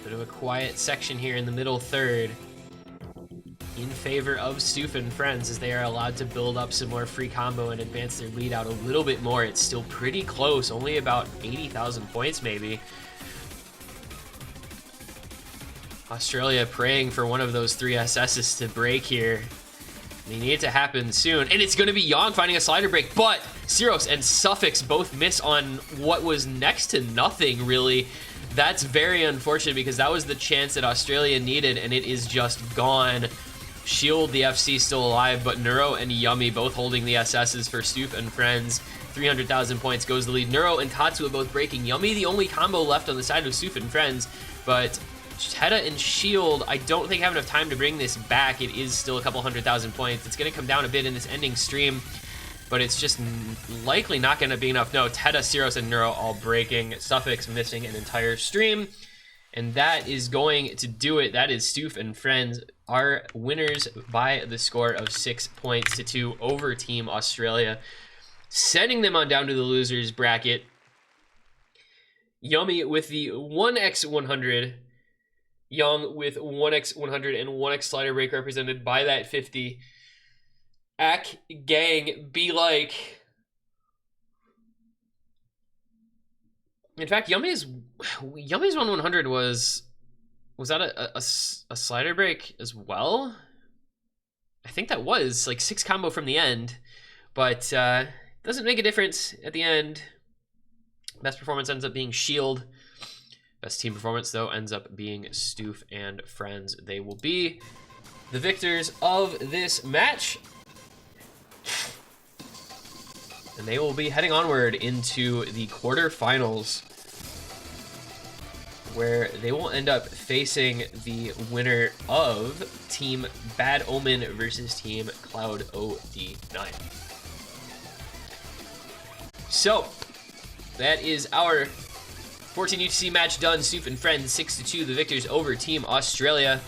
Bit of a quiet section here in the middle third in favor of Stoof and Friends as they are allowed to build up some more free combo and advance their lead out a little bit more. It's still pretty close, only about 80,000 points maybe. Australia praying for one of those 3 SSs to break here. They need it to happen soon, and it's going to be Yang finding a slider break, but Syros and Suffix both miss on what was next to nothing, really. That's very unfortunate because that was the chance that Australia needed, and it is just gone. Shield, the FC, still alive, but Neuro and Yummy both holding the SSs for Stoof and Friends. 300,000 points goes the lead. Neuro and Tatsuya both breaking. Yummy, the only combo left on the side of Stoof and Friends, but Teta and Shield, I don't think have enough time to bring this back. It is still a couple 100,000 points. It's going to come down a bit in this ending stream, but it's just likely not going to be enough. No, Teta, Syros, and Neuro all breaking. Suffix missing an entire stream, and that is going to do it. That is Stoof and Friends are winners by the score of 6 points to 2 over Team Australia, sending them on down to the losers bracket. Yummy with the 1x100, Young with 1x100 and 1x slider break represented by that 50. Ack gang be like. In fact, Yummy's 1/100 was that a slider break as well? I think that was like 6 combo from the end, but doesn't make a difference at the end. Best performance ends up being Shield. Best team performance, though, ends up being Stoof and Friends. They will be the victors of this match. And they will be heading onward into the quarterfinals, where they will end up facing the winner of Team Bad Omen versus Team Cloud OD9. So, that is our 14 UTC match done. Stoof and Friends 6-2, the victors over Team Australia.